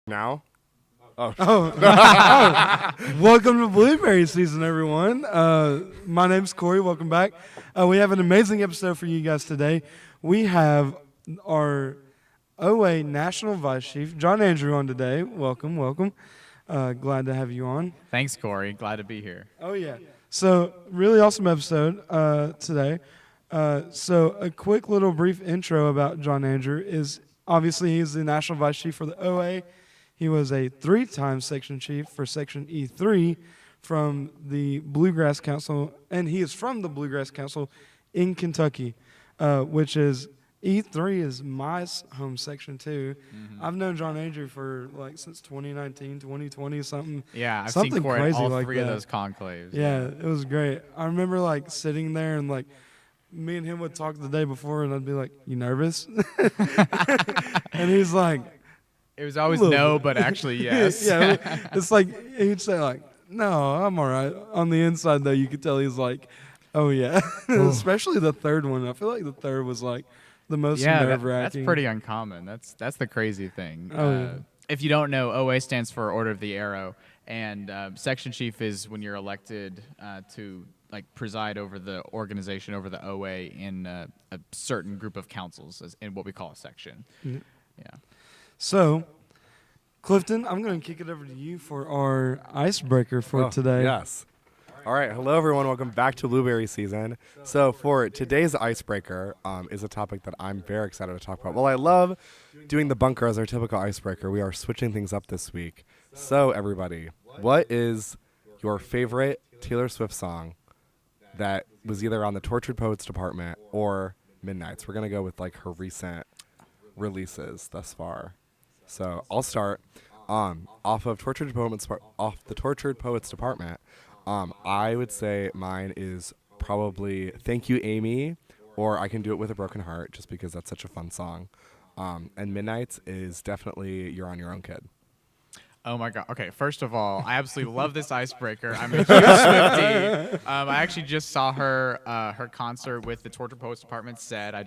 Now? Oh. Welcome to Blueberry season, everyone. My name's Corey. Welcome back. We have an amazing episode for you guys today. We have our OA National Vice Chief, John Andrew, on today. Welcome. Glad to have you on. Thanks, Corey. Glad to be here. Oh, yeah. So, really awesome episode today. So, a quick little brief intro about John Andrew is, obviously, he's the National Vice Chief for the OA. He was a 3-time section chief for Section E3 from the Bluegrass Council, and he is from the Bluegrass Council in Kentucky, which is E3 is my home section too. Mm-hmm. I've known John Andrew for since 2019, 2020, something. Yeah, I've something seen Corey crazy at all like three that. of those conclaves. Yeah, it was great. I remember sitting there and me and him would talk the day before, and I'd be like, "You nervous?" And he's like. It was always no, but actually yes. Yeah, it's he'd say no, I'm all right. On the inside though, you could tell he's like, oh yeah. Especially the third one. I feel like the third was the most nerve-wracking. That's pretty uncommon. That's the crazy thing. Yeah. If you don't know, OA stands for Order of the Arrow, and section chief is when you're elected to preside over the organization, over the OA in a certain group of councils, in what we call a section. Mm-hmm. Yeah. So, Clifton, I'm going to kick it over to you for our icebreaker for today. Yes. All right. Hello, everyone. Welcome back to Blueberry season. So for today's icebreaker is a topic that I'm very excited to talk about. Well, I love doing the bunker as our typical icebreaker. We are switching things up this week. So, everybody, what is your favorite Taylor Swift song that was either on the Tortured Poets Department or Midnight's? We're going to go with her recent releases thus far. So I'll start off the Tortured Poets Department. I would say mine is probably "Thank You, Amy," or "I Can Do It with a Broken Heart," just because that's such a fun song. And Midnight's is definitely "You're on Your Own, Kid." Oh my God. Okay, first of all, I absolutely love this icebreaker. I'm a huge Swiftie. I actually just saw her concert with the Torture Poets Department set. I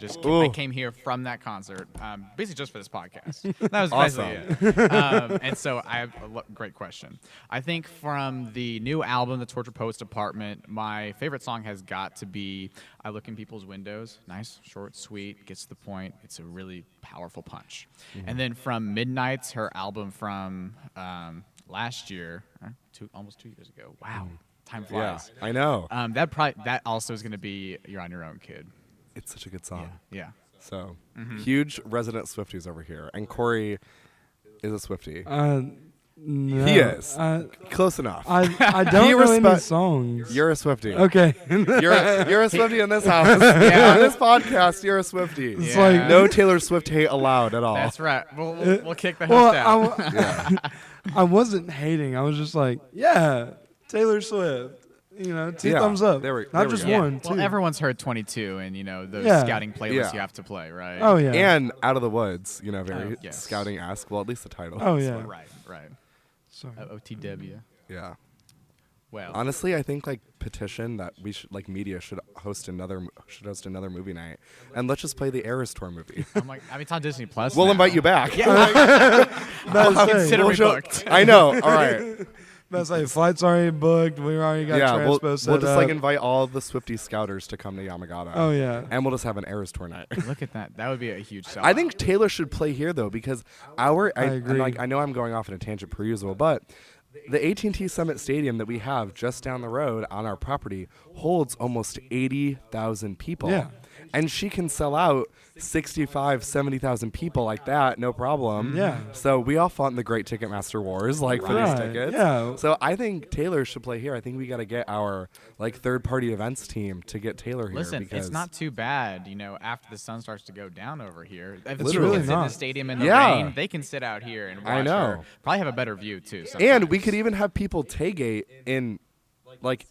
came here from that concert, basically just for this podcast. That was awesome. Basically it. And so I have a great question. I think from the new album, the Torture Poets Department, my favorite song has got to be "I Look in People's Windows." Nice, short, sweet, gets to the point. It's a really powerful punch. Mm-hmm. And then from Midnight's, her album from last year, almost 2 years ago. Wow, time flies. Yeah, I know. That also is going to be "You're on Your Own, Kid." It's such a good song. Yeah. So huge resident Swifties over here, and Corey is a Swiftie. No, he is close enough. I don't know any songs. You're a Swiftie. Okay. You're a Swiftie in this house. Yeah. On this podcast, you're a Swiftie. It's no Taylor Swift hate allowed at all. That's right. We'll kick the host out. I wasn't hating. I was just Taylor Swift. Two thumbs up. Not just one, two. Well, everyone's heard 22 and, those scouting playlists you have to play, right? Oh, yeah. And Out of the Woods, very scouting-esque. Well, at least the title. Oh, yeah. Right. Sorry. OTW. Yeah. Well, honestly, I think petition that we should media should host another movie night, and let's just play the Eras Tour movie. It's on Disney Plus. We'll invite you back. Yeah. I'll consider we booked. I know. All right. That's flight's already booked. We already got transpo set we'll just up. Invite all the Swiftie scouters to come to Yamagata. Oh yeah. And we'll just have an Eras Tour night. Look at that. That would be a huge sell. I think Taylor should play here though, because I agree. I know I'm going off on a tangent per usual, but the AT&T Summit Stadium that we have just down the road on our property holds almost 80,000 people. Yeah. And she can sell out 65, 70,000 people like that, no problem. Yeah. So we all fought in the Great Ticketmaster Wars, for these tickets. Yeah. So I think Taylor should play here. I think we got to get our third-party events team to get Taylor here. Listen, because it's not too bad, after the sun starts to go down over here. If it's you really can sit in not. the stadium in the rain, they can sit out here and watch I know. her. Probably have a better view, too. Sometimes. And we could even have people tailgate in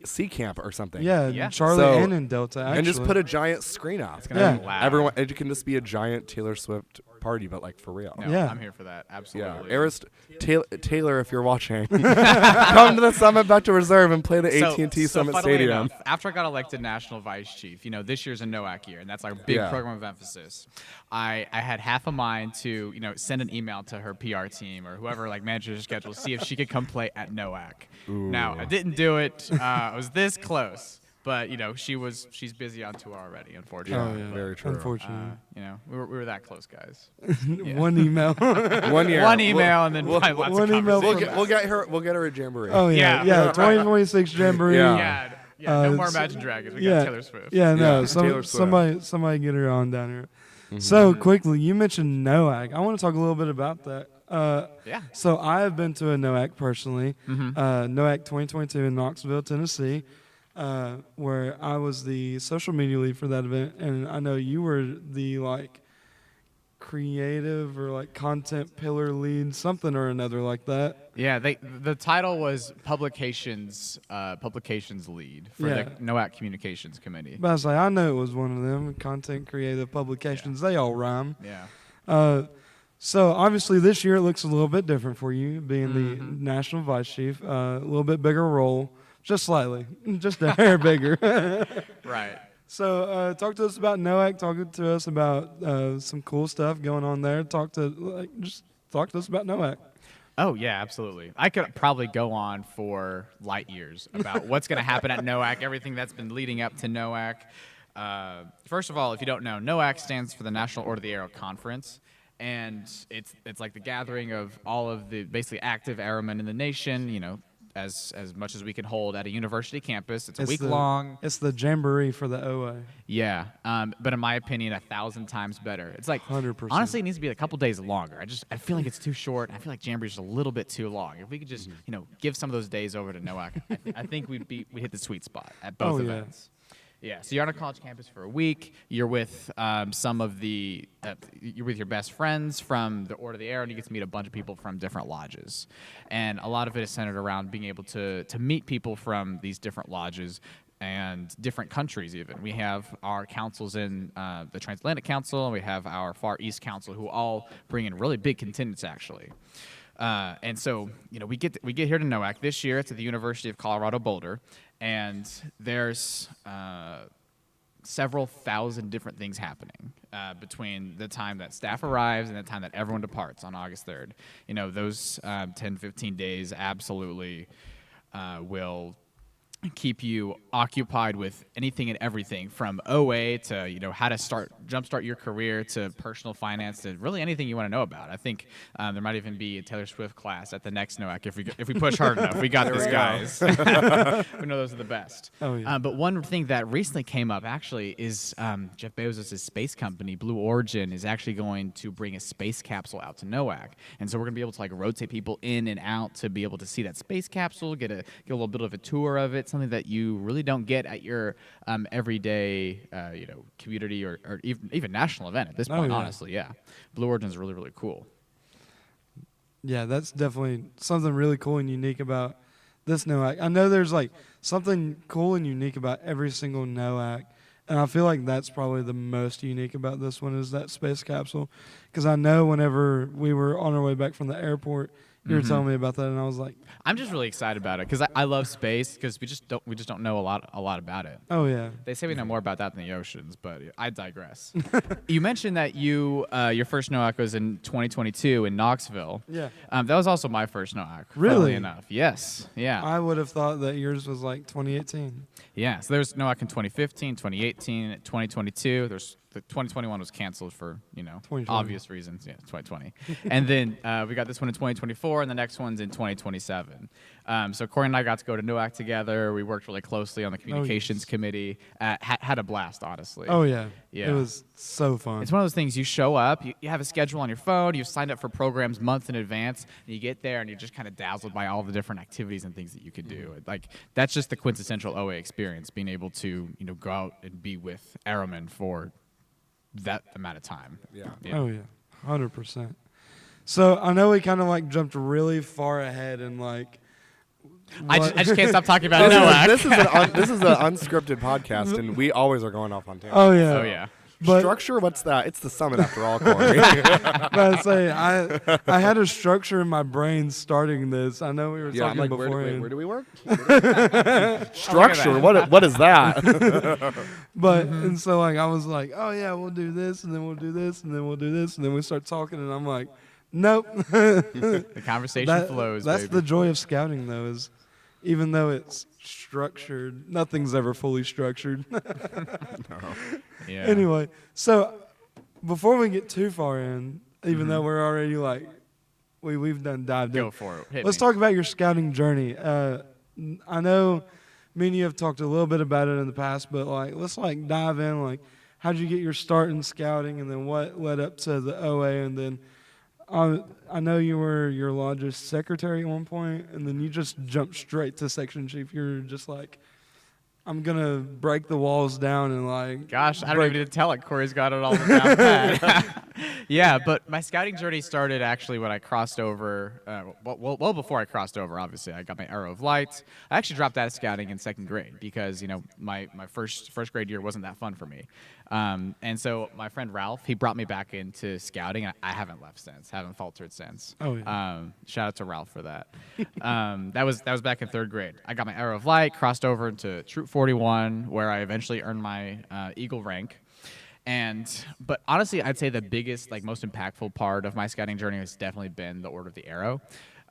C Camp or something. Yeah. Charlie and in Delta, actually. And just put a giant screen up. It's gonna be loud. Everyone, it can just be a giant Taylor Swift party, but like for real. No, Yeah. I'm here for that. Yeah, Absolutely. Taylor, if you're watching, come to the Summit Bechtel Reserve and play the AT&T Summit funnily Stadium. enough, after I got elected national vice chief, this year's a NOAC year, and that's our big Yeah. program of emphasis. I had half a mind to send an email to her PR team or whoever manages her schedule to see if she could come play at NOAC. Now I didn't do it. I was this close. But she's busy on tour already, unfortunately. Oh, yeah. Very true. Unfortunately. We were that close, guys. One email. 1 year. One email and then probably lots one of email conversations. We'll get her a jamboree. Oh, yeah. Yeah. 2026 Jamboree. Yeah. No more so- Imagine Dragons. We yeah. got Taylor Swift. Yeah, no. Yeah, Taylor Swift. Somebody get her on down here. So quickly, you mentioned NOAC. I want to talk a little bit about that. Yeah. So I have been to a NOAC personally. NOAC 2022 in Knoxville, Tennessee, where I was the social media lead for that event, and I know you were the creative or content pillar lead, something or another like that. Yeah, the title was publications lead for Yeah. the NOAC Communications Committee. But I was like, I know it was one of them, content creative publications. They all rhyme. Yeah. So obviously this year it looks a little bit different for you, being the national vice chief. A little bit bigger role, just slightly, just a hair bigger. Right. So talk to us about NOAC. Talk to us about some cool stuff going on there. Just talk to us about NOAC. Oh, yeah, absolutely. I could probably go on for light years about what's going to happen at NOAC, everything that's been leading up to NOAC. First of all, if you don't know, NOAC stands for the National Order of the Arrow Conference, and it's like the gathering of all of the basically active arrowmen in the nation, as much as we can hold at a university campus. It's a week long. It's the jamboree for the OA. Yeah, but in my opinion, 1,000 times better. It's 100%. Honestly, it needs to be a couple days longer. I feel like it's too short. I feel like Jamboree's just a little bit too long. If we could just, give some of those days over to NOAC, I think we hit the sweet spot at both events. Yeah, so you're on a college campus for a week. You're with you're with your best friends from the Order of the Arrow, and you get to meet a bunch of people from different lodges. And a lot of it is centered around being able to meet people from these different lodges and different countries even. We have our councils in the Transatlantic Council, and we have our Far East Council, who all bring in really big contingents, actually. And so, we get here to NOAC this year. It's at the University of Colorado Boulder, and there's several thousand different things happening between the time that staff arrives and the time that everyone departs on August 3rd. Those 10, 15 days absolutely will keep you occupied with anything and everything from OA to how to jumpstart your career to personal finance to really anything you want to know about. I think there might even be a Taylor Swift class at the next NOAC if we push hard enough. We got this, guys. We know those are the best. Oh, yeah. But one thing that recently came up actually is Jeff Bezos' space company Blue Origin is actually going to bring a space capsule out to NOAC, and so we're gonna be able to rotate people in and out to be able to see that space capsule, get a little bit of a tour of it. Something that you really don't get at your everyday, community or even national event at this point. yeah. Honestly, yeah. Blue Origin is really, really cool. Yeah, that's definitely something really cool and unique about this NOAC. I know there's something cool and unique about every single NOAC, and I feel like that's probably the most unique about this one is that space capsule. Because I know whenever we were on our way back from the airport, you were telling me about that, and I was like, I'm just really excited about it because I love space because we just don't know a lot about it. oh yeah. They say we know more about that than the oceans, but I digress. You mentioned that your first NOAC was in 2022 in Knoxville. Yeah. That was also my first NOAC. Really? Funnily enough, yes. Yeah. I would have thought that yours was 2018. Yeah. So there's NOAC in 2015, 2018, 2022. The 2021 was canceled for, 2020. obvious reasons. Yeah, 2020. And then we got this one in 2024, and the next one's in 2027. So Corey and I got to go to NOAC together. We worked really closely on the communications committee. Had a blast, honestly. Oh yeah. Yeah. It was so fun. It's one of those things, you show up, you have a schedule on your phone, you've signed up for programs months in advance, and you get there and you're just kind of dazzled by all the different activities and things that you could do. That's just the quintessential OA experience, being able to, go out and be with Arrowmen for that amount of time. Yeah. Oh yeah, 100%. So I know we kind of jumped really far ahead and I just can't stop talking about NOAC. This is an unscripted podcast, and we always are going off on tangents. Oh yeah. Oh yeah. But Structure? What's that? It's the summit after all, Corey. but I say I had a structure in my brain starting this. I know we were Yeah, I'm talking like, beforehand. where do we work? Structure? What is that? But and so like I was like, oh yeah, we'll do this, and then we'll do this, and then we'll do this, and then we start talking, and I'm like, nope. The conversation flows, That's baby. the joy of scouting, though, is even though it's structured, nothing's ever fully structured. Yeah. Anyway, so before we get too far in, even though we're already like we've done dived Go in, for it. Hit let's me. talk about your scouting journey. I know me and you have talked a little bit about it in the past, but like let's like dive in. Like, how'd you get your start in scouting, and then what led up to the OA, and then I know you were your lodge's secretary at one point, and then you just jumped straight to section chief. You're just like, I'm gonna break the walls down and like. Gosh, I don't even need to tell it. Corey's got it all down pat. Yeah, but my scouting journey started actually when I crossed over. Well, before I crossed over, obviously, I got my Arrow of Light. I actually dropped out of scouting in second grade because my first grade year wasn't that fun for me. And so my friend Ralph, he brought me back into scouting, and I haven't left since, haven't faltered since. Oh, yeah. Shout out to Ralph for that. That was back in third grade. I got my Arrow of Light, crossed over into Troop 41, where I eventually earned my Eagle rank. But honestly, I'd say the biggest, like most impactful part of my scouting journey has definitely been the Order of the Arrow.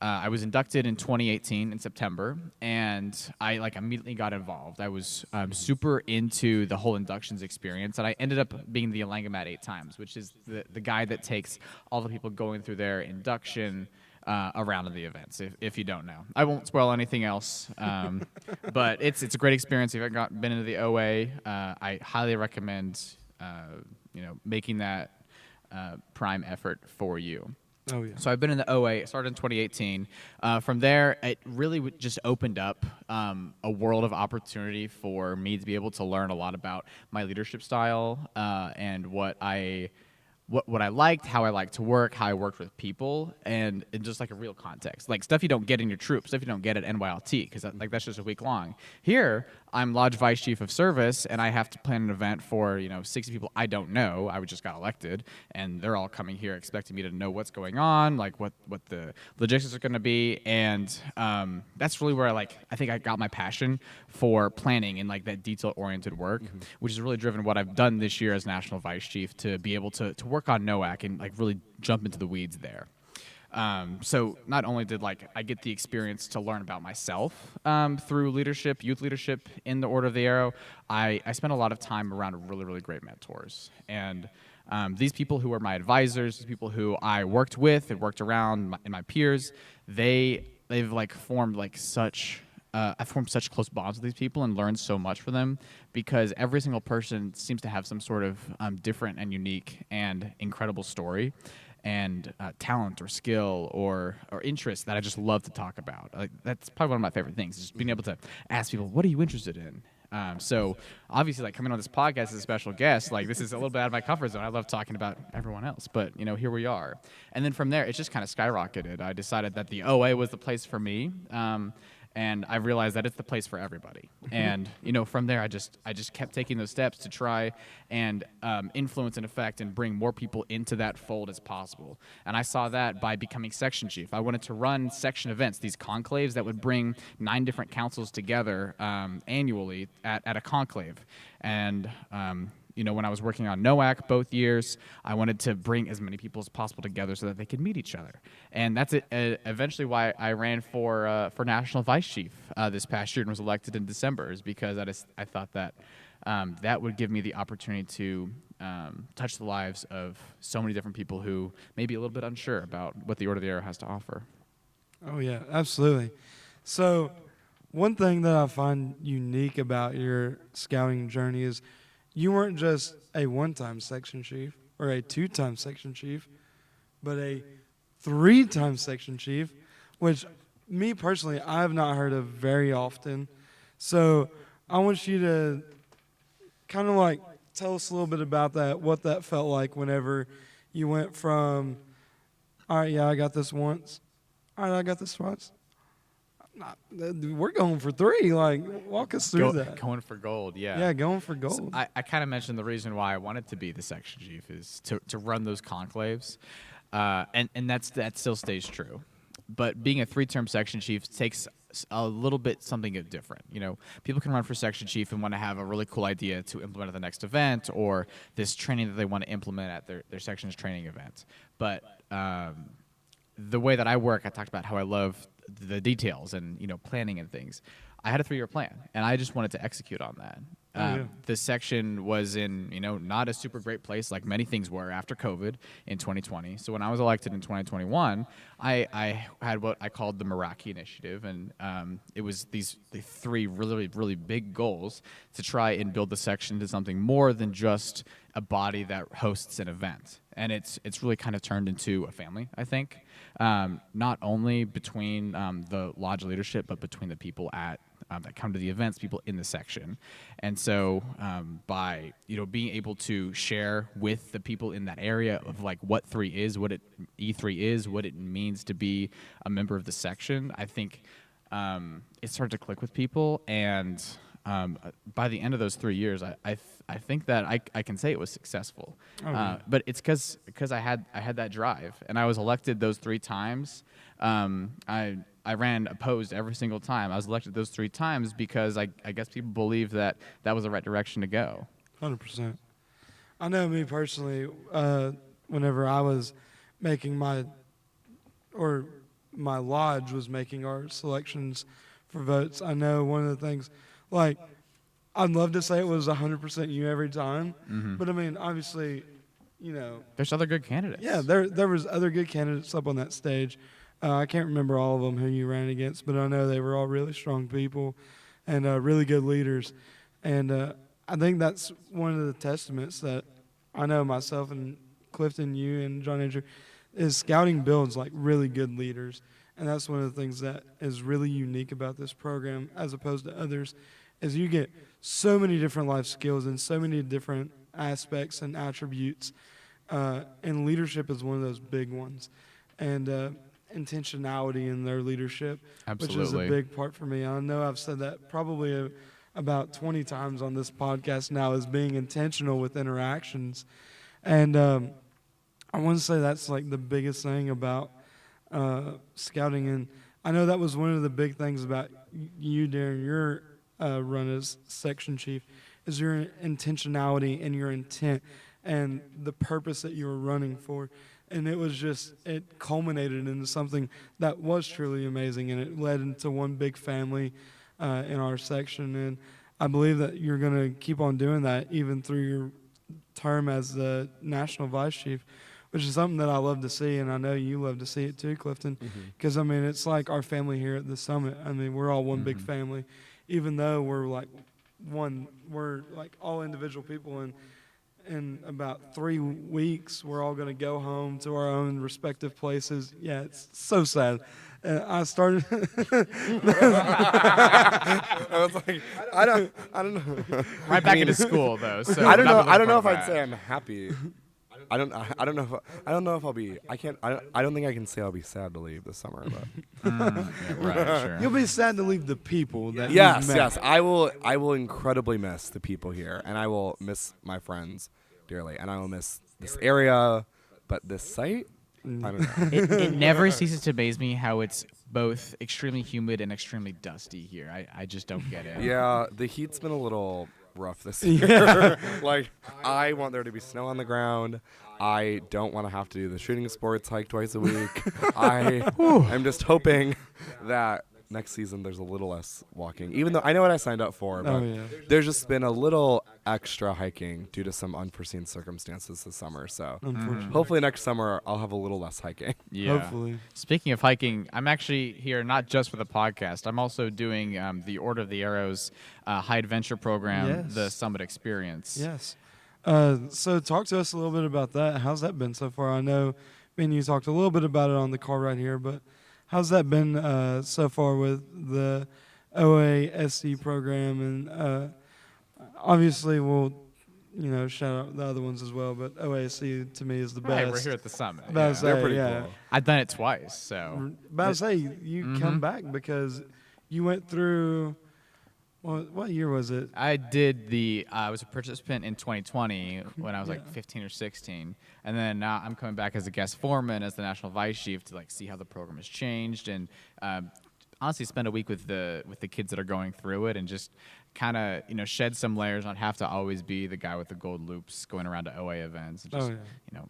I was inducted in 2018 in September, and I like immediately got involved. I was super into the whole inductions experience, and I ended up being the Alangamat 8 times, which is the guy that takes all the people going through their induction around in the events. If you don't know, I won't spoil anything else, but it's a great experience. If you haven't been into the OA, I highly recommend making that prime effort for you. Oh yeah. So I've been in the OA. It started in 2018. From there, it really just opened up a world of opportunity for me to be able to learn a lot about my leadership style and what I liked, how I liked to work, how I worked with people, and in just like a real context, like stuff you don't get in your troop, stuff you don't get at NYLT, because like that's just a week long. Here, I'm Lodge Vice Chief of Service, and I have to plan an event for 60 people I don't know. I just got elected, and they're all coming here expecting me to know what's going on, like what the logistics are going to be, and that's really where I think I got my passion for planning and like that detail-oriented work, which has really driven what I've done this year as National Vice Chief to be able to work on Noak and like really jump into the weeds there. So not only did I get the experience to learn about myself through leadership, youth leadership in the Order of the Arrow, I spent a lot of time around really, really great mentors. And these people who were my advisors, these people who I worked with and worked around, and my peers, they've formed I've formed such close bonds with these people and learned so much from them because every single person seems to have some sort of different and unique and incredible story and talent or skill or interest that I just love to talk about. That's probably one of my favorite things, is just being able to ask people, what are you interested in? So obviously, coming on this podcast as a special guest, this is a little bit out of my comfort zone. I love talking about everyone else, but here we are. And then from there, it just kind of skyrocketed. I decided that the OA was the place for me. And I realized that it's the place for everybody. And from there, I just kept taking those steps to try and influence and affect and bring more people into that fold as possible. And I saw that by becoming section chief. I wanted to run section events, these conclaves that would bring 9 different councils together annually at a conclave. And when I was working on Noak both years, I wanted to bring as many people as possible together so that they could meet each other. And that's eventually why I ran for National Vice Chief this past year and was elected in December, is because I thought that that would give me the opportunity to touch the lives of so many different people who may be a little bit unsure about what the Order of the Arrow has to offer. Oh yeah, absolutely. So one thing that I find unique about your scouting journey is you weren't just a 1-time section chief or a 2-time section chief, but a 3-time section chief, which me personally, I have not heard of very often. So I want you to kind of tell us a little bit about that, what that felt like whenever you went from, all right, yeah, I got this once. All right, I got this twice. we're going for 3. Like, walk us through that. Going for gold, yeah. Yeah, going for So gold. I kind of mentioned the reason why I wanted to be the section chief is to run those conclaves, and that still stays true. But being a 3-term section chief takes a little bit something different. You know, people can run for section chief and want to have a really cool idea to implement at the next event or this training that they want to implement at their section's training event. But the way that I work, I talked about how I love the details and planning and things. I had a 3-year plan, and I just wanted to execute on that. The section was in, not a super great place like many things were after COVID in 2020. So when I was elected in 2021, I had what I called the Meraki Initiative, and it was the 3 really, really big goals to try and build the section into something more than just a body that hosts an event. And it's really kind of turned into a family, I think, not only between the lodge leadership, but between the people that come to the events, people in the section. And so by being able to share with the people in that area of like what 3 is, what E3 is, what it means to be a member of the section, I think it started to click with people. And by the end of those 3 years, I think that I can say it was successful. But it's because I had that drive, and I was elected those 3 times. I ran opposed every single time. I was elected those 3 times because I guess people believed that was the right direction to go. 100%. I know me personally, whenever I was making my lodge was making our selections for votes, I know one of the things, like, I'd love to say it was 100% you every time, but I mean, obviously, There's other good candidates. Yeah, there was other good candidates up on that stage. I can't remember all of them who you ran against, but I know they were all really strong people and really good leaders. And I think that's one of the testaments that I know myself and Clifton, you and John Andrew, is scouting builds like really good leaders. And that's one of the things that is really unique about this program as opposed to others, is you get so many different life skills and so many different aspects and attributes. And leadership is one of those big ones. And intentionality in their leadership, Absolutely. which is a big part for me. I know I've said that probably about 20 times on this podcast now, is being intentional with interactions. And I want to say that's like the biggest thing about scouting. And I know that was one of the big things about you during your run as section chief, is your intentionality and your intent and the purpose that you were running for. And it culminated into something that was truly amazing, and it led into one big family in our section. And I believe that you're going to keep on doing that even through your term as the national vice chief, which is something that I love to see, and I know you love to see it too, Clifton, because, I mean, it's like our family here at the summit. I mean, we're all one big family, even though we're like all individual people, and in about 3 weeks, we're all going to go home to our own respective places. Yeah, it's so sad. I started. I was like, I don't know. Right back into school though. So I don't know. not I don't know if part I'd of say that. I'm happy. I don't know if I'll be. I can't. I don't think I can say I'll be sad to leave this summer. But Yeah, right, sure. You'll be sad to leave the people that yes, you've met. yes, I will. I will incredibly miss the people here, and I will miss my friends dearly, and I will miss this area, but this site. I don't know. It never ceases to amaze me how it's both extremely humid and extremely dusty here. I just don't get it. Yeah, the heat's been a little rough this year. Like, I want there to be snow on the ground. I don't want to have to do the shooting sports hike twice a week. I'm just hoping that next season there's a little less walking, even though I know what I signed up for, but there's just been a little extra hiking due to some unforeseen circumstances this summer. So hopefully next summer I'll have a little less hiking. Yeah. Hopefully. Speaking of hiking, I'm actually here not just for the podcast. I'm also doing the Order of the Arrows high adventure program, Yes. the Summit Experience. Yes. So talk to us a little bit about that. How's that been so far? I know, me and you talked a little bit about it on the call right here, but how's that been so far with the OASC program? And obviously we'll, shout out the other ones as well, but OASC to me is the best. Right, we're here at the Summit. About to Yeah. say, They're pretty yeah. cool. I've done it twice, so. About to say, you come back because you went through. What year was it? I did I was a participant in 2020 when I was like 15 or 16, and then now I'm coming back as a guest foreman as the national vice chief to like see how the program has changed and honestly spend a week with the kids that are going through it and just kind of shed some layers, not have to always be the guy with the gold loops going around to OA events, and just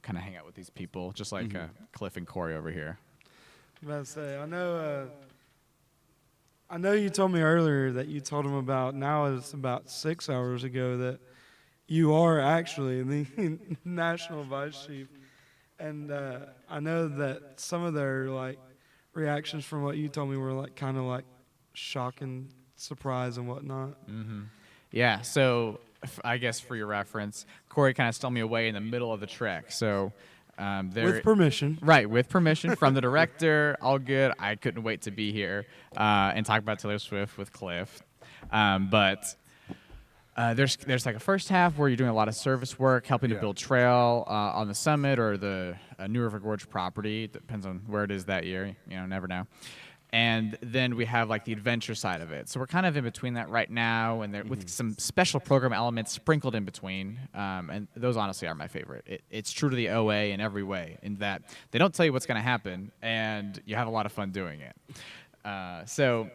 kind of hang out with these people, just like Cliff and Corey over here. I was about to say, I know you told me earlier that you told him about, now it's about 6 hours ago, that you are actually the national vice chief. And I know that some of their like reactions from what you told me were like kind of like shock and surprise and whatnot. Mm-hmm. Yeah, so I guess for your reference, Corey kind of stole me away in the middle of the trek. So with permission. Right, with permission from the director. All good. I couldn't wait to be here and talk about Taylor Swift with Cliff. But there's like a first half where you're doing a lot of service work, helping to build trail on the summit or the New River Gorge property. Depends on where it is that year. Never know. And then we have like the adventure side of it. So we're kind of in between that right now, and with some special program elements sprinkled in between. And those honestly are my favorite. It's true to the OA in every way, in that they don't tell you what's going to happen, and you have a lot of fun doing it. So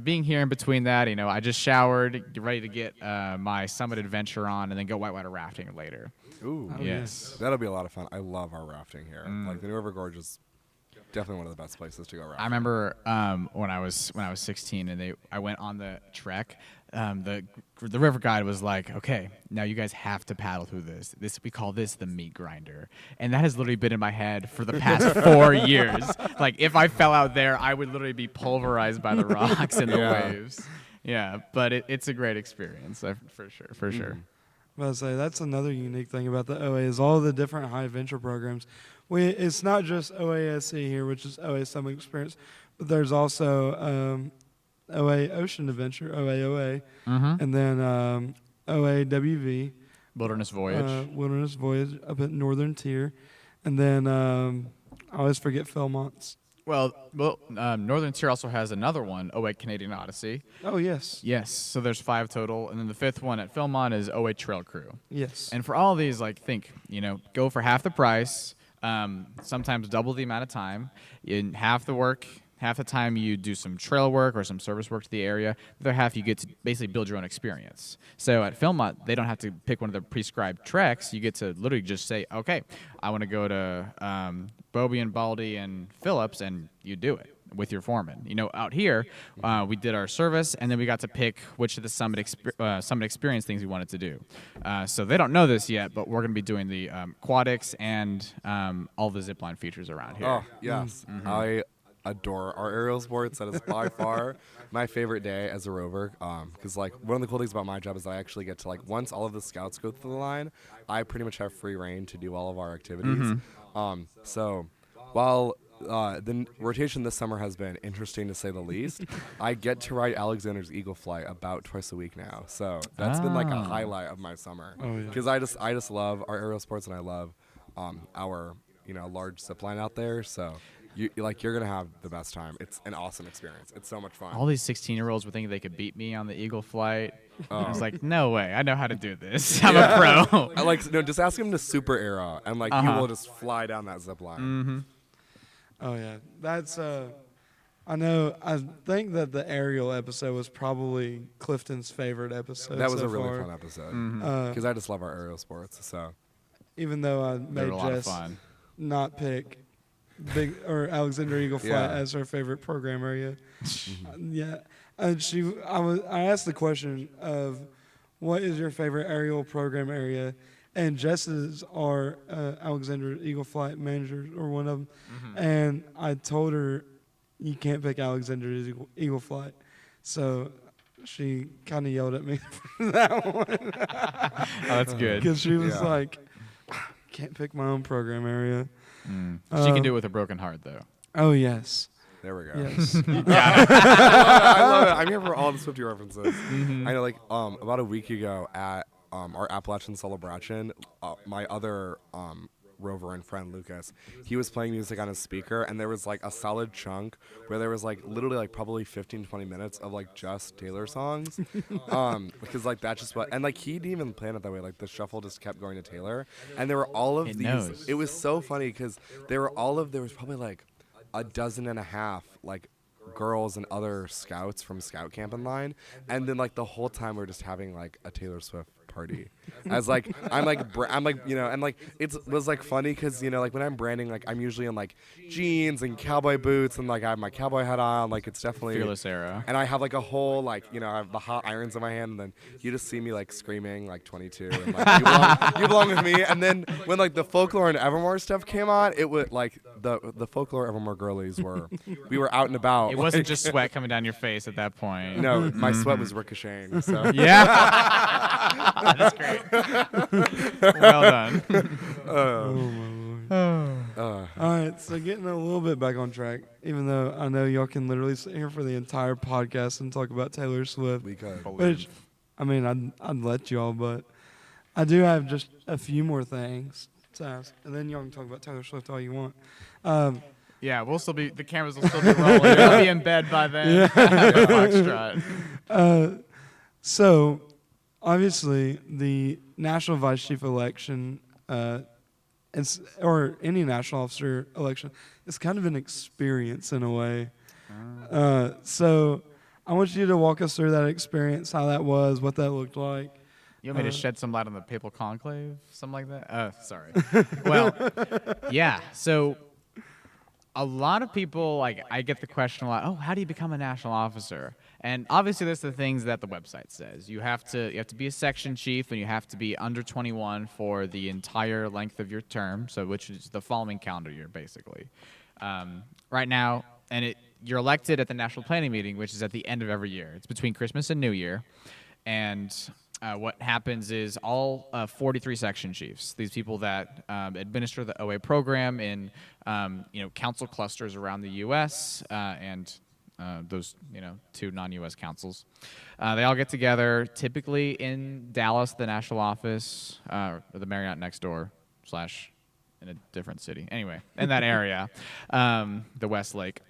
being here in between that, I just showered, get ready to get my summit adventure on, and then go whitewater rafting later. Ooh, yes, that'll be a lot of fun. I love our rafting here. Like the New River Gorge is definitely one of the best places to go rafting. I remember when I was 16 and I went on the trek. The river guide was like, okay, now you guys have to paddle through this. We call this the meat grinder, and that has literally been in my head for the past 4 years. Like if I fell out there, I would literally be pulverized by the rocks and the waves. Yeah, but it's a great experience for sure. I was say that's another unique thing about the OA is all the different high adventure programs. It's not just OASC here, which is OA Summit Experience, but there's also OA Ocean Adventure, OAOA, and then OAWV. Wilderness Voyage up at Northern Tier. And then I always forget Philmont's. Well, Northern Tier also has another one, OA Canadian Odyssey. Oh, yes. Yes, so there's 5 total, and then the 5th one at Philmont is OA Trail Crew. Yes. And for all of these, go for half the price, sometimes double the amount of time. In half the time you do some trail work or some service work to the area. The other half you get to basically build your own experience. So at Philmont, they don't have to pick one of the prescribed treks. You get to literally just say, okay, I want to go to Bobby and Baldy and Phillips, and you do it with your foreman. Out here, we did our service, and then we got to pick which of the summit experience things we wanted to do. So they don't know this yet, but we're going to be doing the aquatics and all the zipline features around here. Oh, yes. I adore our aerial sports. That is by far my favorite day as a rover, because one of the cool things about my job is that I actually get to once all of the scouts go through the line, I pretty much have free reign to do all of our activities. So while the rotation this summer has been interesting to say the least, I get to ride Alexander's Eagle Flight about twice a week now. So that's been a highlight of my summer, because I just love our aerial sports, and I love our large zip line out there. So you're gonna have the best time. It's an awesome experience. It's so much fun. All these 16-year-olds were thinking they could beat me on the Eagle Flight. I was like, no way. I know how to do this. I'm a pro. Just ask him to super arrow, and you will just fly down that zip line. Oh yeah, that's I think that the aerial episode was probably Clifton's favorite episode. That was so a really far. fun episode because I just love our aerial sports. So even though I they were made a lot of Jess fun. not pick Alexander Eagle Flight as her favorite program area. I asked the question of what is your favorite aerial program area, and Jess's are Alexander Eagle Flight managers, or one of them, and I told her you can't pick Alexander Eagle Flight, so she kind of yelled at me for that one. Oh, that's good. Because she was like, can't pick my own program area. She can do it with a broken heart, though. Oh, yes. There we go. Yes. I love it. I'm here for all the Swiftie references. I know, about a week ago at our Appalachian Celebration, my other Rover and friend Lucas, he was playing music on his speaker, and there was like a solid chunk where there was like literally like probably 15-20 minutes of like just Taylor songs, because like that's just what, and like he didn't even plan it that way. Like the shuffle just kept going to Taylor, and there were all of It these. knows. It was so funny because there was probably like a dozen and a half like girls and other scouts from scout camp in line, and then like the whole time we're just having like a Taylor Swift party. As like I'm like you know, and like it was like funny because, you know, like when I'm branding, like I'm usually in like jeans and cowboy boots, and like I have my cowboy hat on, like it's definitely Fearless era. and I have like a whole like, you know, I have the hot irons in my hand, and then you just see me like screaming like 22 and like you belong with me. And then when like the Folklore and Evermore stuff came on, it was like the Folklore Evermore girlies we were out and about. It wasn't just sweat coming down your face at that point. No, my sweat was ricocheting. So Yeah. That's great. Well done. Oh my lord. All right, so getting a little bit back on track, even though I know y'all can literally sit here for the entire podcast and talk about Taylor Swift. we could. Which, I mean, I'd let y'all, but I do have just a few more things to ask, and then y'all can talk about Taylor Swift all you want. Yeah, the cameras will still be rolling. You'll be in bed by then. Foxtrot. So, obviously, the National Vice Chief election, or any national officer election, is kind of an experience in a way. So, I want you to walk us through that experience, how that was, what that looked like. You want me to shed some light on the papal conclave? Something like that? Sorry. Well, yeah, so a lot of people, like, I get the question a lot, oh, how do you become a national officer? And obviously there's the things that the website says. You have to be a section chief, and you have to be under 21 for the entire length of your term, so which is the following calendar year, basically. Right now, and you're elected at the national planning meeting, which is at the end of every year. It's between Christmas and New Year. And what happens is all 43 section chiefs, these people that administer the OA program in council clusters around the U.S. And those 2 non-U.S. councils, they all get together, typically in Dallas, the national office, or the Marriott next door / in a different city. Anyway, in that area, the Westlake,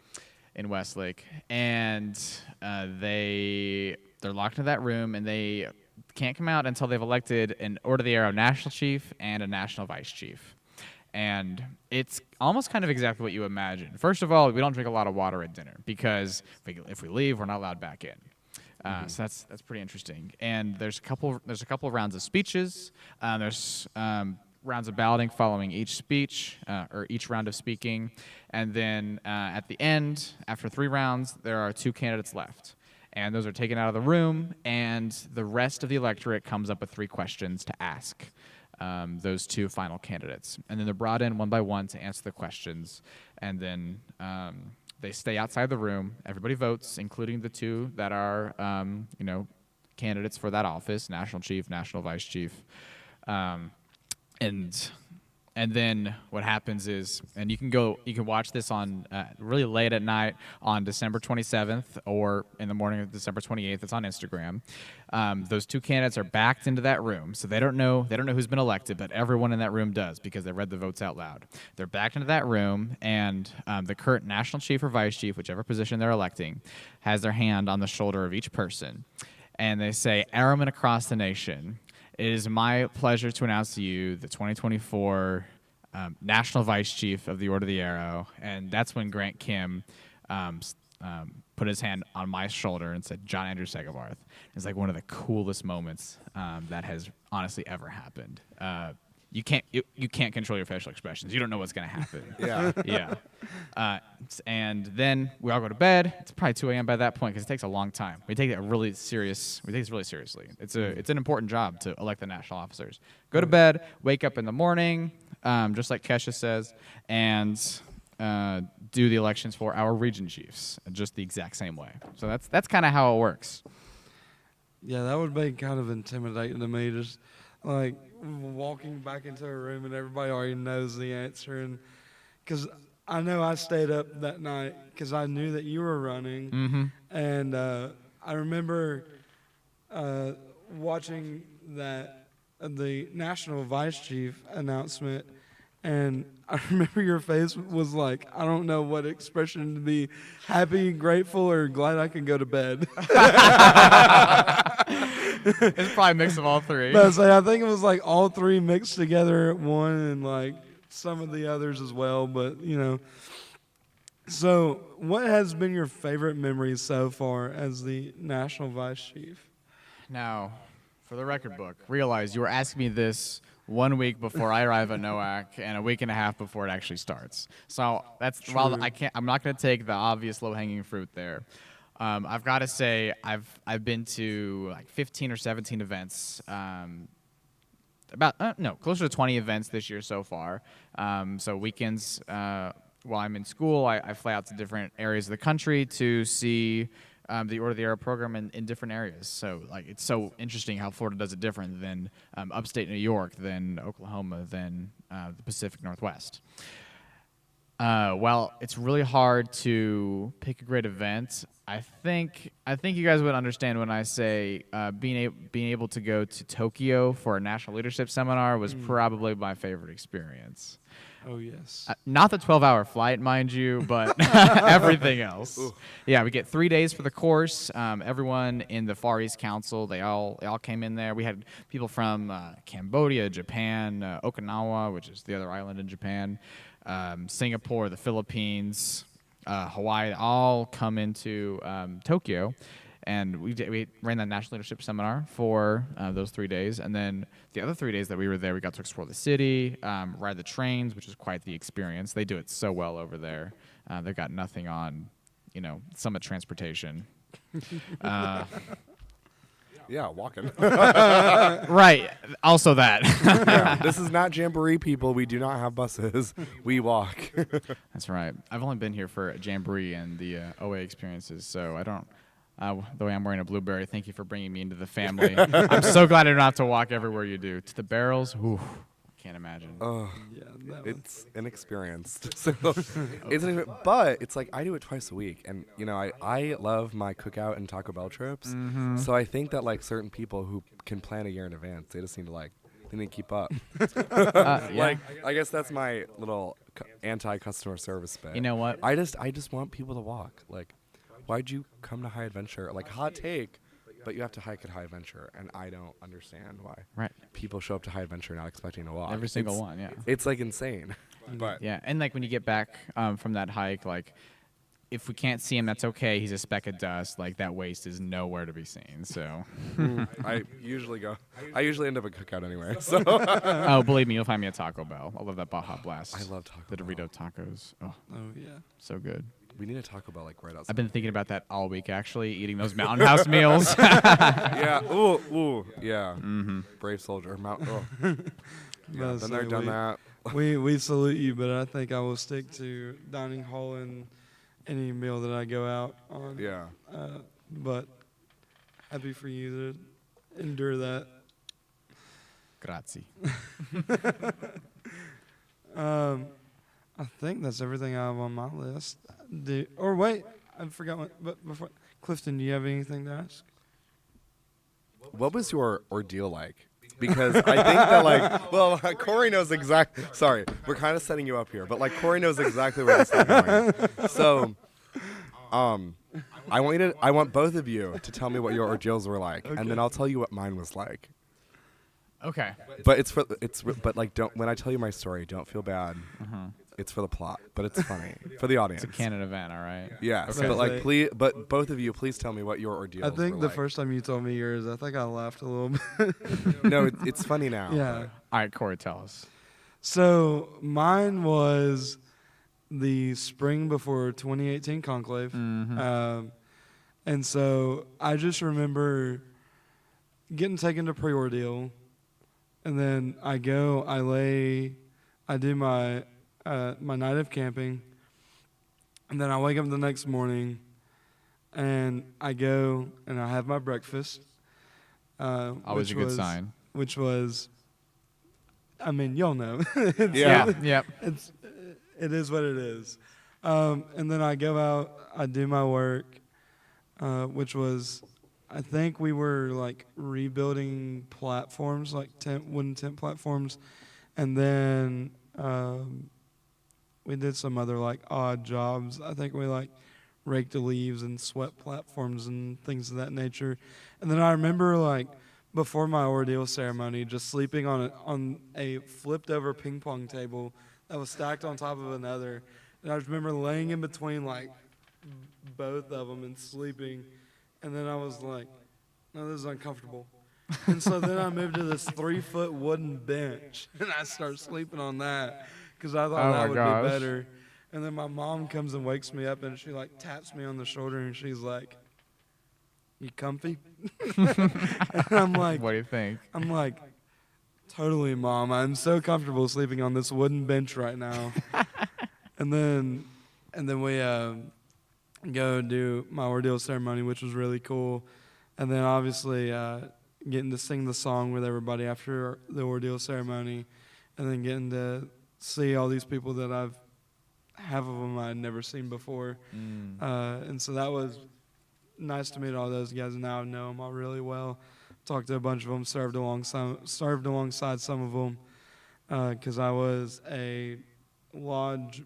in Westlake, and they're locked in that room, and they can't come out until they've elected an Order of the Arrow national chief and a national vice chief. And it's almost kind of exactly what you imagine. First of all, we don't drink a lot of water at dinner because if we leave, we're not allowed back in. So that's pretty interesting. And there's a couple of rounds of speeches. There's rounds of balloting following each speech or each round of speaking. And then at the end, after 3 rounds, there are 2 candidates left. And those are taken out of the room, and the rest of the electorate comes up with 3 questions to ask those 2 final candidates. And then they're brought in one by one to answer the questions. And then they stay outside the room. Everybody votes, including the 2 that are, candidates for that office, national chief, national vice chief. And then what happens is, and you can watch this on really late at night on December 27th or in the morning of December 28th. It's on Instagram. Those 2 candidates are backed into that room, so they don't know who's been elected, but everyone in that room does because they read the votes out loud. They're backed into that room, and the current national chief or vice chief, whichever position they're electing, has their hand on the shoulder of each person, and they say, "Airmen across the nation, it is my pleasure to announce to you the 2024 National Vice Chief of the Order of the Arrow." And that's when Grant Kim put his hand on my shoulder and said, "John Andrew Segebarth." It's like one of the coolest moments that has honestly ever happened. You can't control your facial expressions. You don't know what's going to happen. Yeah. And then we all go to bed. It's probably 2 a.m. by that point because it takes a long time. We take this really seriously. It's an important job to elect the national officers. Go to bed, wake up in the morning, just like Kesha says, and do the elections for our region chiefs, just the exact same way. So that's kind of how it works. Yeah, that would be kind of intimidating to me, just like walking back into a room and everybody already knows the answer. And because I know I stayed up that night because I knew that you were running. Mm-hmm. And I remember watching the national vice chief announcement, And I remember your face was like, I don't know what expression to be, happy, grateful, or glad I can go to bed. It's probably a mix of all three. But I think it was like all three mixed together at one, and like some of the others as well. But so what has been your favorite memory so far as the National Vice Chief? Now, for the record book, realize you were asking me this 1 week before I arrive at Noak and a week and a half before it actually starts. So that's while I'm not going to take the obvious low-hanging fruit there. I've got to say I've been to like 15 or 17 events. Closer to 20 events this year so far. So weekends, while I'm in school, I fly out to different areas of the country to see the Order of the Era program in different areas. So like it's so interesting how Florida does it different than upstate New York, than Oklahoma, than the Pacific Northwest. Well, it's really hard to pick a great event. I think you guys would understand when I say being able to go to Tokyo for a national leadership seminar was probably my favorite experience. Oh, yes. Not the 12-hour flight, mind you, but everything else. Ooh. Yeah, we get 3 days for the course. Everyone in the Far East Council, they all came in there. We had people from Cambodia, Japan, Okinawa, which is the other island in Japan, Singapore, the Philippines, Hawaii, all come into Tokyo. And we ran that national leadership seminar for those 3 days. And then the other 3 days that we were there, we got to explore the city, ride the trains, which is quite the experience. They do it so well over there. They've got nothing on, Summit transportation. Yeah, walking. Right. Also that. Yeah, this is not Jamboree, people. We do not have buses. We walk. That's right. I've only been here for Jamboree and the OA experiences, so I don't... the way I'm wearing a blueberry, thank you for bringing me into the family. I'm so glad I don't have to walk everywhere you do. To the barrels, can't imagine. It's inexperienced. So but it's like I do it twice a week, and I love my cookout and Taco Bell trips. Mm-hmm. So I think that like certain people who can plan a year in advance, they just need to keep up. Yeah. Like I guess that's my little anti-customer service bit. You know what? I just want people to walk. Like, why'd you come to High Adventure? Like, hot take, but you have to hike at High Adventure, and I don't understand why people show up to High Adventure not expecting to walk. Every single one, yeah. It's like insane. But yeah, and like when you get back from that hike, like if we can't see him, that's okay. He's a speck of dust. Like that waste is nowhere to be seen. So I usually end up at cookout anyway. So oh, believe me, you'll find me at Taco Bell. I love that Baja Blast. I love Taco the Bell. Dorito tacos. Oh yeah, so good. We need a Taco Bell like right outside. I've been thinking about that all week, actually, eating those Mountain House meals. Yeah. Ooh. Yeah. Mm-hmm. Brave soldier. Yeah. Been there, done that. we salute you, but I think I will stick to dining hall in any meal that I go out on. Yeah. But happy for you to endure that. Grazie. I think that's everything I have on my list. Wait, I forgot one. But before, Clifton, do you have anything to ask? What was your ordeal like? Because I think that Corey knows exactly. Sorry, we're kind of setting you up here, but Corey knows exactly where this is going. So, I want both of you to tell me what your ordeals were like, and then I'll tell you what mine was like. Okay. But don't, when I tell you my story, don't feel bad. Uh-huh. It's for the plot, but it's funny for the audience. It's a canon event, all right? Yes, Okay. but both of you, please tell me what your ordeals were like. I think the first time you told me yours, I think I laughed a little bit. No, it's funny now. Yeah. All right, Corey, tell us. So mine was the spring before 2018 conclave. Mm-hmm. And so I just remember getting taken to pre-ordeal, and then I do my night of camping, and then I wake up the next morning, and I go and I have my breakfast. Always a good sign. Which was, I mean, y'all know. Yep. It is what it is. And then I go out, I do my work, which was, I think we were rebuilding platforms, wooden tent platforms, and then We did some other like odd jobs. I think we like raked the leaves and swept platforms and things of that nature. And then I remember like before my ordeal ceremony, just sleeping on a flipped over ping pong table that was stacked on top of another. And I just remember laying in between like both of them and sleeping. And then I was like, no, this is uncomfortable. And so then I moved to this 3-foot wooden bench, and I start sleeping on that because I thought that would be better. And then my mom comes and wakes me up, and she like taps me on the shoulder, and she's like, "You comfy?" And I'm like, What do you think? I'm like, totally, Mom. I'm so comfortable sleeping on this wooden bench right now. and then we go do my ordeal ceremony, which was really cool. And then obviously getting to sing the song with everybody after the ordeal ceremony, and then getting to see all these people that half of them I had never seen before. And so that was nice to meet all those guys, and now I know them all really well. Talked to a bunch of them, served alongside some of them, because I was a lodge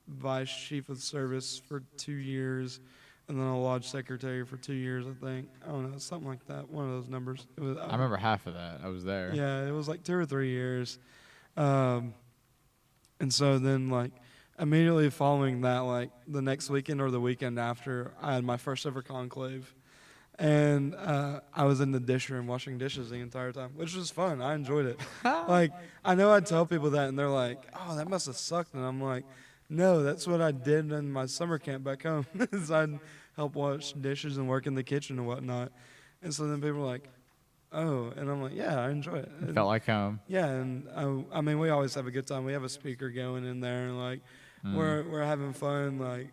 vice chief of service for 2 years, and then a lodge secretary for 2 years, I think. I don't know, something like that. One of those numbers. It was, I remember half of that. I was there. Yeah, it was like 2 or 3 years. And so then, like, immediately following that, like, the next weekend or the weekend after, I had my first ever conclave. And I was in the dish room washing dishes the entire time, which was fun. I enjoyed it. Like, I know I tell people that, and they're like, oh, that must have sucked. And I'm like, no, that's what I did in my summer camp back home. Is I'd help wash dishes and work in the kitchen and whatnot. And so then people are like, oh. And I'm like, yeah, I enjoy it. It felt like home. Yeah, and I mean, we always have a good time. We have a speaker going in there, and, like, we're having fun. Like,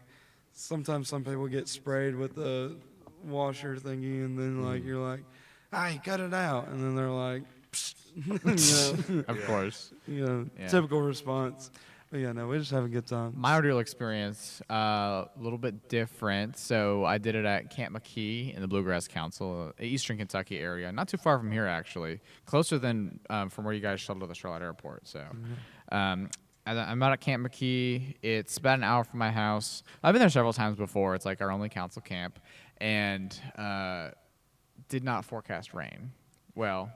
sometimes some people get sprayed with the washer thingy, and then, like, you're like, hey, cut it out. And then they're like, psst. You know, Of course. yeah. Typical response. But yeah, no, we just have a good time. My ordeal experience, a little bit different. So I did it at Camp McKee in the Bluegrass Council, Eastern Kentucky area, not too far from here actually, closer than from where you guys shuttled to the Charlotte Airport. So I'm out at Camp McKee. It's about an hour from my house. I've been there several times before. It's like our only council camp, and did not forecast rain. Well,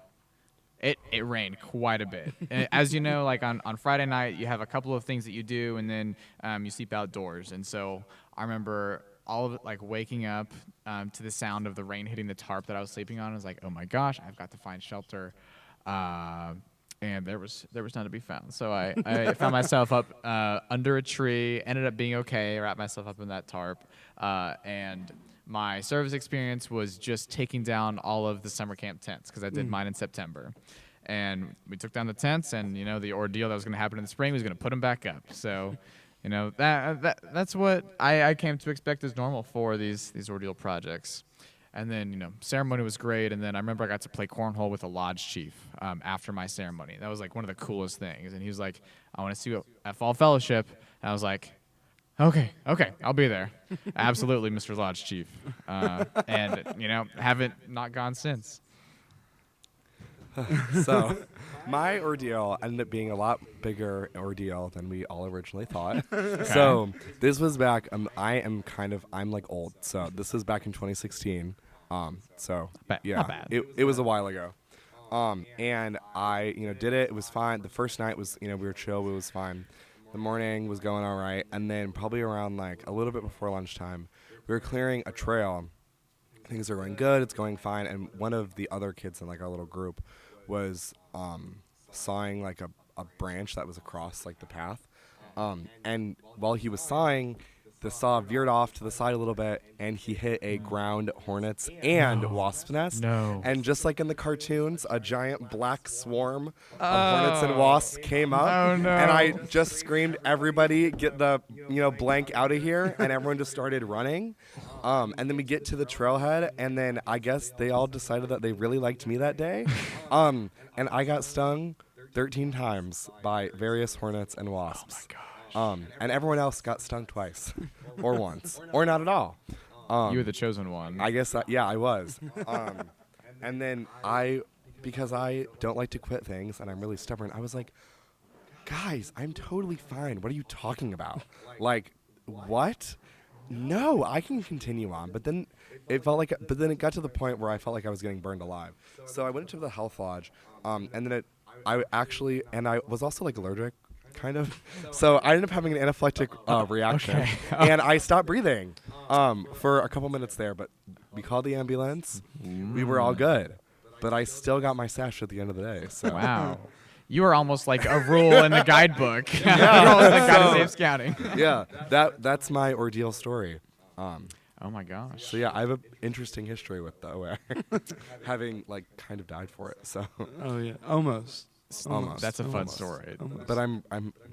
It rained quite a bit. And as you know, like on Friday night, you have a couple of things that you do, and then you sleep outdoors. And so I remember all of it, like waking up to the sound of the rain hitting the tarp that I was sleeping on. I was like, oh my gosh, I've got to find shelter. And there was none to be found. So I found myself up under a tree, ended up being okay, wrapped myself up in that tarp, and my service experience was just taking down all of the summer camp tents, because I did mine in September. And we took down the tents, and, you know, the ordeal that was going to happen in the spring was going to put them back up. So, you know, that's what I came to expect as normal for these ordeal projects. And then, you know, ceremony was great. And then I remember I got to play cornhole with a lodge chief after my ceremony. That was, like, one of the coolest things. And he was like, I want to see you at Fall Fellowship. And I was like, Okay, I'll be there. Absolutely, Mr. Lodge Chief. And, you know, haven't not gone since. So, my ordeal ended up being a lot bigger ordeal than we all originally thought. So, this was back, I'm like old. So, this was back in 2016. So, yeah, not bad. It was a while ago. And I, you know, did it. It was fine. The first night was, you know, we were chill. It was fine. The morning was going all right, and then probably around, like, a little bit before lunchtime, we were clearing a trail. Things are going good, it's going fine, and one of the other kids in, like, our little group was sawing, like, a branch that was across, like, the path. And while he was sawing, the saw veered off to the side a little bit, and he hit a ground hornet's and wasp nest. No. And just like in the cartoons, a giant black swarm of hornets and wasps came up. Oh, no. And I just screamed, everybody get the, you know, blank out of here. And everyone just started running. And then we get to the trailhead, and then I guess they all decided that they really liked me that day. And I got stung 13 times by various hornets and wasps. Oh, my gosh. And everyone else got stung twice, or once, or not at all. You were the chosen one. I guess, yeah, I was. And then because I don't like to quit things, and I'm really stubborn, I was like, guys, I'm totally fine. What are you talking about? Like, what? No, I can continue on. But then it got to the point where I felt like I was getting burned alive. So I went into the health lodge, and then I was also like allergic, kind of. So I ended up having an anaphylactic reaction, and I stopped breathing for a couple minutes there. But we called the ambulance. We were all good. But I still got my sash at the end of the day. So. Wow. You are almost like a rule in the guidebook. You're almost the guy to safe scouting. Yeah, that's my ordeal story. Oh my gosh. So yeah, I have an interesting history with the OA, having like kind of died for it. So. Oh yeah, almost. That's a fun Almost. story. Almost. But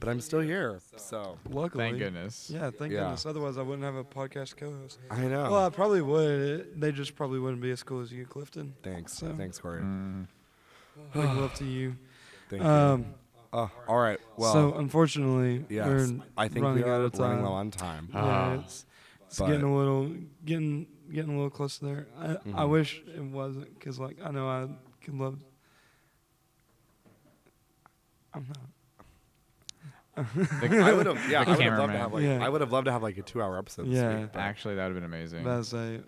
I'm still here. So. Luckily. Thank goodness. Yeah, thank goodness. Otherwise, I wouldn't have a podcast co-host. I know. Well, I probably would. They just probably wouldn't be as cool as you, Clifton. Thanks. So. Thanks, Corey. Big love to you. Thank you. All right. Well. So unfortunately, yes, we're I think running we are out of time. running low on time. Yeah, it's But- getting a little close there. I wish it wasn't, because like I know I could love. I'm not. I would have. Yeah, I would have loved to cameraman. have like. Yeah. I would have loved to have like a 2-hour episode. This Yeah. week, but- Actually, that would have been amazing. That's a.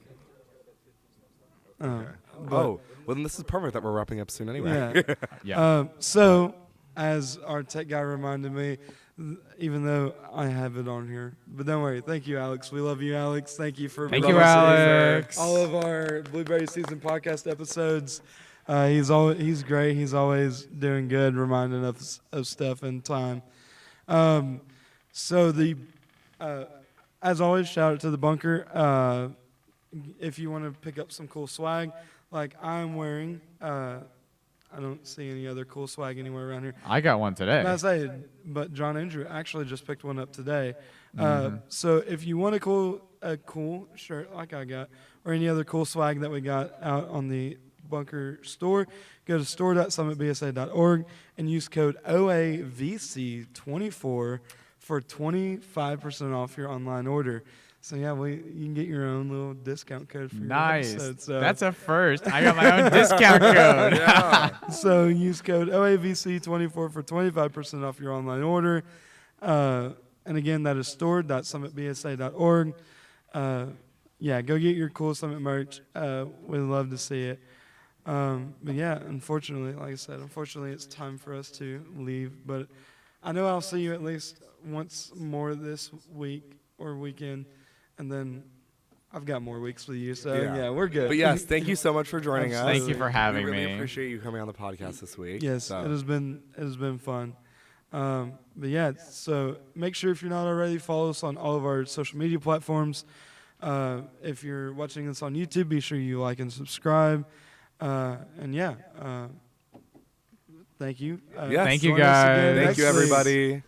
Oh, well then this is perfect that we're wrapping up soon anyway. Yeah. Yeah. So, as our tech guy reminded me, even though I have it on here, but don't worry. Thank you, Alex. We love you, Alex. Thank you for Thank you, promising Alex. all of our Blueberry Season podcast episodes. He's great. He's always doing good, reminding us of stuff and time. So as always, shout out to the bunker. If you want to pick up some cool swag, like I'm wearing, I don't see any other cool swag anywhere around here. I got one today. But John Andrew actually just picked one up today. So if you want a cool shirt like I got, or any other cool swag that we got out on the Bunker store, go to store.summitbsa.org and use code OAVC24 for 25% off your online order. So yeah, you can get your own little discount code for your Nice. episode. So. That's a first. I got my own discount code. Yeah. So use code OAVC24 for 25% off your online order. And again, that is store.summitbsa.org. Yeah, go get your cool Summit merch. We'd love to see it. But yeah, unfortunately, like I said, it's time for us to leave. But I know I'll see you at least once more this week or weekend. And then I've got more weeks with you. So yeah, we're good. But yes, thank you so much for joining us. Thank you for having we really me. appreciate you coming on the podcast this week. Yes, So. it has been fun. But yeah, so make sure if you're not already, follow us on all of our social media platforms. If you're watching this on YouTube, be sure you like and subscribe. And yeah, thank you. Yes. Thank you, Join us again guys. Thank next you, week. everybody.